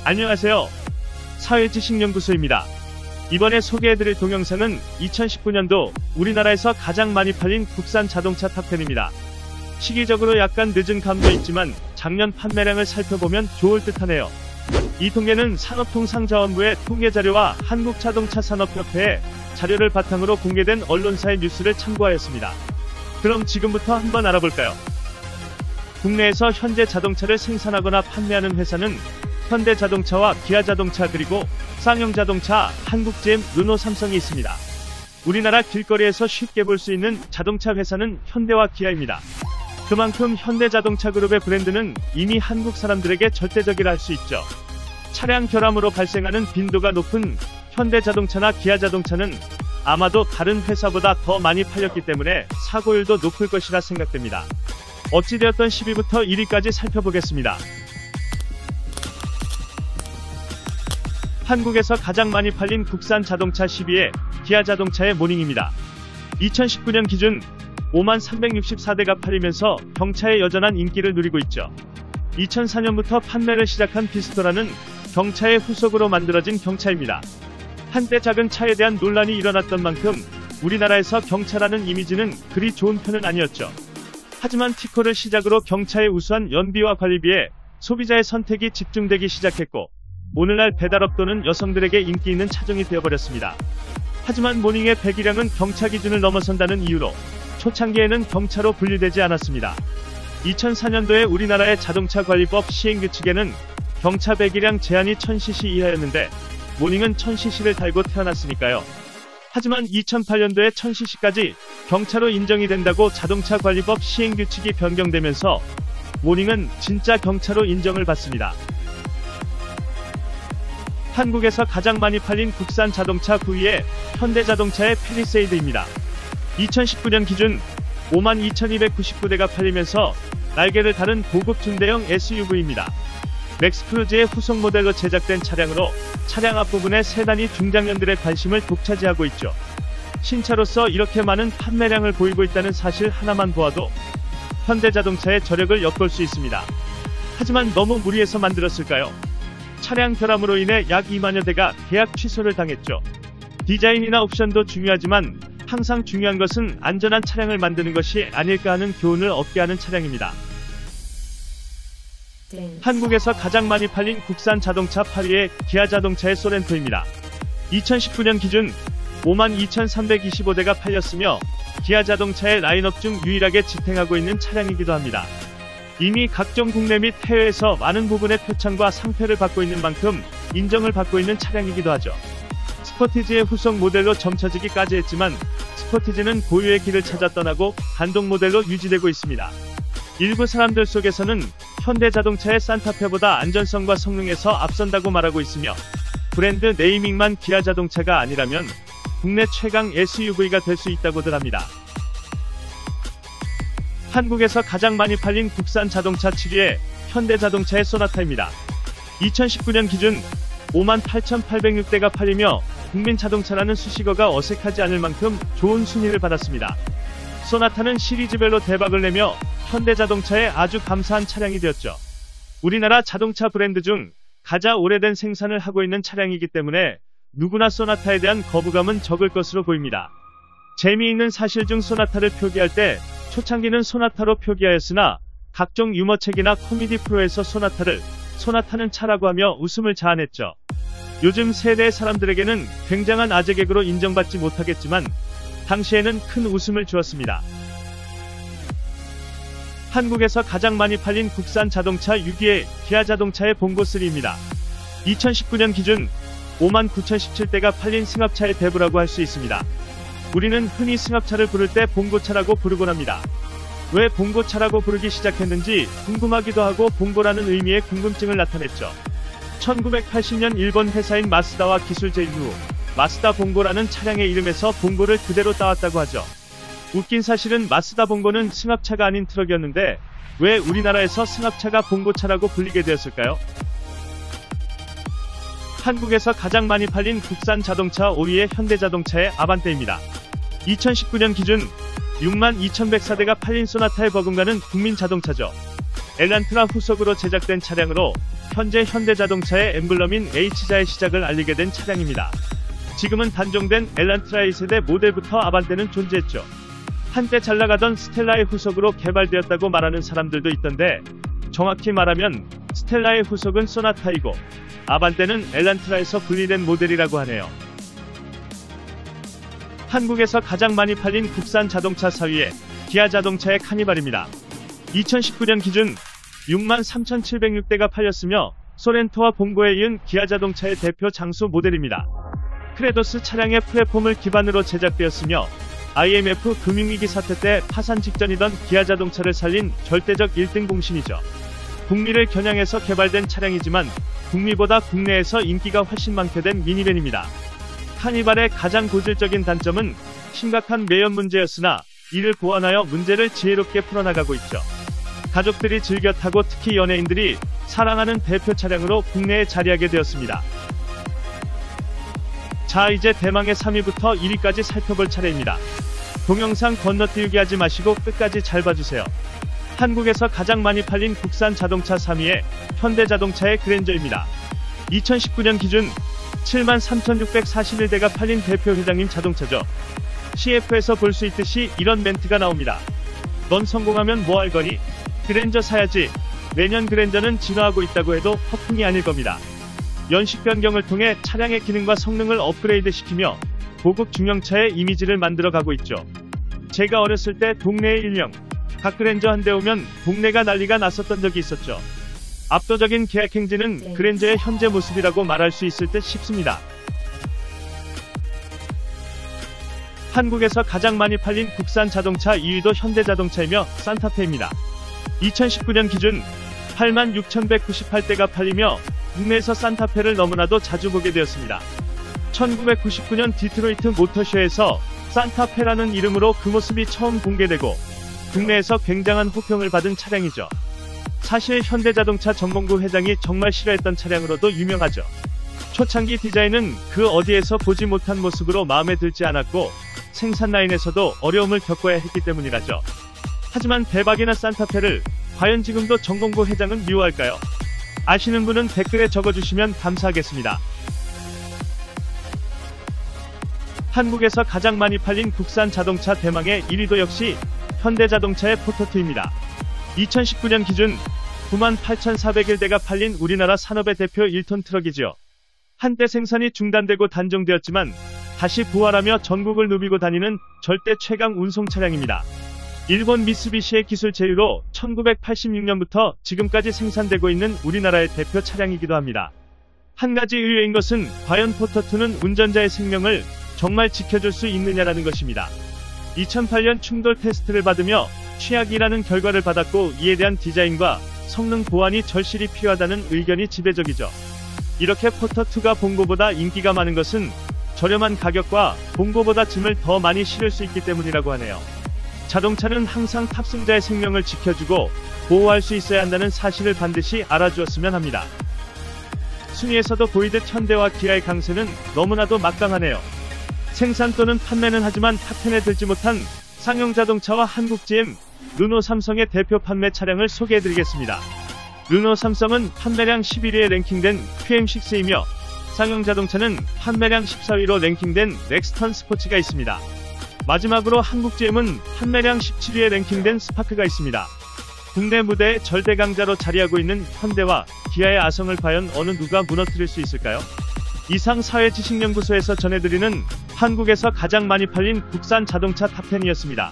안녕하세요. 사회지식연구소입니다. 이번에 소개해드릴 동영상은 2019년도 우리나라에서 가장 많이 팔린 국산 자동차 탑10입니다. 시기적으로 약간 늦은 감도 있지만 작년 판매량을 살펴보면 좋을 듯하네요. 이 통계는 산업통상자원부의 통계자료와 한국자동차산업협회의 자료를 바탕으로 공개된 언론사의 뉴스를 참고하였습니다. 그럼 지금부터 한번 알아볼까요? 국내에서 현재 자동차를 생산하거나 판매하는 회사는 현대자동차와 기아자동차 그리고 쌍용자동차, 한국GM, 르노, 삼성이 있습니다. 우리나라 길거리에서 쉽게 볼 수 있는 자동차 회사는 현대와 기아입니다. 그만큼 현대자동차 그룹의 브랜드는 이미 한국 사람들에게 절대적이라 할 수 있죠. 차량 결함으로 발생하는 빈도가 높은 현대자동차나 기아자동차는 아마도 다른 회사보다 더 많이 팔렸기 때문에 사고율도 높을 것이라 생각됩니다. 어찌되었던 10위부터 1위까지 살펴보겠습니다. 한국에서 가장 많이 팔린 국산 자동차 10위에 기아자동차의 모닝입니다. 2019년 기준 5364대가 팔리면서 경차의 여전한 인기를 누리고 있죠. 2004년부터 판매를 시작한 피스토라는 경차의 후속으로 만들어진 경차입니다. 한때 작은 차에 대한 논란이 일어났던 만큼 우리나라에서 경차라는 이미지는 그리 좋은 편은 아니었죠. 하지만 티코를 시작으로 경차의 우수한 연비와 관리비에 소비자의 선택이 집중되기 시작했고 오늘날 배달업 또는 여성들에게 인기 있는 차종이 되어버렸습니다. 하지만 모닝의 배기량은 경차 기준을 넘어선다는 이유로 초창기에는 경차로 분류되지 않았습니다. 2004년도에 우리나라의 자동차관리법 시행규칙에는 경차 배기량 제한이 1000cc 이하였는데 모닝은 1000cc를 달고 태어났으니까요. 하지만 2008년도에 1000cc까지 경차로 인정이 된다고 자동차관리법 시행규칙이 변경되면서 모닝은 진짜 경차로 인정을 받습니다. 한국에서 가장 많이 팔린 국산 자동차 9위에 현대자동차의 패리세이드입니다. 2019년 기준 52,299대가 팔리면서 날개를 다른 고급 중대형 SUV입니다. 맥스크루즈의 후속 모델로 제작된 차량으로 차량 앞부분의 세단이 중장년들의 관심을 독차지하고 있죠. 신차로서 이렇게 많은 판매량을 보이고 있다는 사실 하나만 보아도 현대자동차의 저력을 엿볼 수 있습니다. 하지만 너무 무리해서 만들었을까요? 차량 결함으로 인해 약 2만여 대가 계약 취소를 당했죠. 디자인이나 옵션도 중요하지만 항상 중요한 것은 안전한 차량을 만드는 것이 아닐까 하는 교훈을 얻게 하는 차량입니다. 한국에서 가장 많이 팔린 국산 자동차 8위에 기아자동차의 소렌토입니다. 2019년 기준 52,325대가 팔렸으며 기아자동차의 라인업 중 유일하게 지탱하고 있는 차량이기도 합니다. 이미 각종 국내 및 해외에서 많은 부분의 표창과 상패를 받고 있는 만큼 인정을 받고 있는 차량이기도 하죠. 스포티지의 후속 모델로 점쳐지기까지 했지만 스포티지는 고유의 길을 찾아 떠나고 단독 모델로 유지되고 있습니다. 일부 사람들 속에서는 현대자동차의 산타페보다 안전성과 성능에서 앞선다고 말하고 있으며 브랜드 네이밍만 기아자동차가 아니라면 국내 최강 SUV가 될 수 있다고들 합니다. 한국에서 가장 많이 팔린 국산 자동차 7위에 현대자동차의 소나타입니다. 2019년 기준 58,806대가 팔리며 국민자동차라는 수식어가 어색하지 않을 만큼 좋은 순위를 받았습니다. 소나타는 시리즈별로 대박을 내며 현대자동차에 아주 감사한 차량이 되었죠. 우리나라 자동차 브랜드 중 가장 오래된 생산을 하고 있는 차량이기 때문에 누구나 소나타에 대한 거부감은 적을 것으로 보입니다. 재미있는 사실 중 소나타를 표기할 때 초창기는 소나타로 표기하였으나 각종 유머책이나 코미디 프로에서 소나타는 차라고 하며 웃음을 자아냈죠. 요즘 세대의 사람들에게는 굉장한 아재 개그로 인정받지 못하겠지만 당시에는 큰 웃음을 주었습니다. 한국에서 가장 많이 팔린 국산 자동차 6위에 기아자동차의 봉고3입니다. 2019년 기준 59,017대가 팔린 승합차의 대부라고 할 수 있습니다. 우리는 흔히 승합차를 부를 때 봉고차라고 부르곤 합니다. 왜 봉고차라고 부르기 시작했는지 궁금하기도 하고 봉고라는 의미의 궁금증을 나타냈죠. 1980년 일본 회사인 마쓰다와 기술 제휴 후 마쓰다 봉고라는 차량의 이름에서 봉고를 그대로 따왔다고 하죠. 웃긴 사실은 마쓰다 봉고는 승합차가 아닌 트럭이었는데 왜 우리나라에서 승합차가 봉고차라고 불리게 되었을까요? 한국에서 가장 많이 팔린 국산 자동차 5위의 현대자동차의 아반떼입니다. 2019년 기준 62,104대가 팔린 소나타의 버금가는 국민 자동차죠. 엘란트라 후속으로 제작된 차량으로 현재 현대자동차의 엠블럼인 H자의 시작을 알리게 된 차량입니다. 지금은 단종된 엘란트라 1세대 모델부터 아반떼는 존재했죠. 한때 잘나가던 스텔라의 후속으로 개발되었다고 말하는 사람들도 있던데, 정확히 말하면 스텔라의 후속은 소나타이고 아반떼는 엘란트라에서 분리된 모델이라고 하네요. 한국에서 가장 많이 팔린 국산 자동차 4위에 기아 자동차의 카니발입니다. 2019년 기준 63,706대가 팔렸으며 소렌토와 봉고에 이은 기아 자동차의 대표 장수 모델입니다. 크레도스 차량의 플랫폼을 기반으로 제작되었으며 IMF 금융위기 사태 때 파산 직전이던 기아 자동차를 살린 절대적 1등 공신이죠. 북미를 겨냥해서 개발된 차량이지만 북미보다 국내에서 인기가 훨씬 많게 된 미니밴입니다. 카니발의 가장 고질적인 단점은 심각한 매연 문제였으나 이를 보완하여 문제를 지혜롭게 풀어나가고 있죠. 가족들이 즐겨 타고 특히 연예인들이 사랑하는 대표 차량으로 국내에 자리하게 되었습니다. 자, 이제 대망의 3위부터 1위까지 살펴볼 차례입니다. 동영상 건너뛰기 하지 마시고 끝까지 잘 봐주세요. 한국에서 가장 많이 팔린 국산 자동차 3위에 현대자동차의 그랜저입니다. 2019년 기준 73,641대가 팔린 대표 회장님 자동차죠. CF에서 볼 수 있듯이 이런 멘트가 나옵니다. 넌 성공하면 뭐 할 거니? 그랜저 사야지. 매년 그랜저는 진화하고 있다고 해도 허풍이 아닐 겁니다. 연식 변경을 통해 차량의 기능과 성능을 업그레이드 시키며 고급 중형차의 이미지를 만들어가고 있죠. 제가 어렸을 때 동네의 일명 각 그랜저 한 대 오면 동네가 난리가 났었던 적이 있었죠. 압도적인 계약 행진은 그랜저의 현재 모습이라고 말할 수 있을 듯 싶습니다. 한국에서 가장 많이 팔린 국산 자동차 2위도 현대자동차이며 산타페입니다. 2019년 기준 86,198대가 팔리며 국내에서 산타페를 너무나도 자주 보게 되었습니다. 1999년 디트로이트 모터쇼에서 산타페라는 이름으로 그 모습이 처음 공개되고 국내에서 굉장한 호평을 받은 차량이죠. 사실 현대자동차 정몽구 회장이 정말 싫어했던 차량으로도 유명하죠. 초창기 디자인은 그 어디에서 보지 못한 모습으로 마음에 들지 않았고 생산 라인에서도 어려움을 겪어야 했기 때문이라죠. 하지만 대박이나 산타페를 과연 지금도 정몽구 회장은 미워할까요? 아시는 분은 댓글에 적어주시면 감사하겠습니다. 한국에서 가장 많이 팔린 국산 자동차 대망의 1위도 역시 현대자동차의 포터2입니다. 2019년 기준 98,401대가 팔린 우리나라 산업의 대표 1톤 트럭이죠. 한때 생산이 중단되고 단종되었지만 다시 부활하며 전국을 누비고 다니는 절대 최강 운송 차량입니다. 일본 미쓰비시의 기술 제휴로 1986년부터 지금까지 생산되고 있는 우리나라의 대표 차량이기도 합니다. 한 가지 의외인 것은 과연 포터2는 운전자의 생명을 정말 지켜줄 수 있느냐라는 것입니다. 2008년 충돌 테스트를 받으며 취약이라는 결과를 받았고 이에 대한 디자인과 성능 보완이 절실히 필요하다는 의견이 지배적이죠. 이렇게 포터2가 봉고보다 인기가 많은 것은 저렴한 가격과 봉고보다 짐을 더 많이 실을 수 있기 때문이라고 하네요. 자동차는 항상 탑승자의 생명을 지켜주고 보호할 수 있어야 한다는 사실을 반드시 알아주었으면 합니다. 순위에서도 보이듯 현대와 기아의 강세는 너무나도 막강하네요. 생산 또는 판매는 하지만 탑10에 들지 못한 상용 자동차와 한국 GM, 르노 삼성의 대표 판매 차량을 소개해드리겠습니다. 르노 삼성은 판매량 11위에 랭킹된 QM6이며 상용 자동차는 판매량 14위로 랭킹된 렉스턴 스포츠가 있습니다. 마지막으로 한국 GM은 판매량 17위에 랭킹된 스파크가 있습니다. 국내 무대의 절대 강자로 자리하고 있는 현대와 기아의 아성을 과연 어느 누가 무너뜨릴 수 있을까요? 이상 사회지식연구소에서 전해드리는 한국에서 가장 많이 팔린 국산 자동차 탑10이었습니다.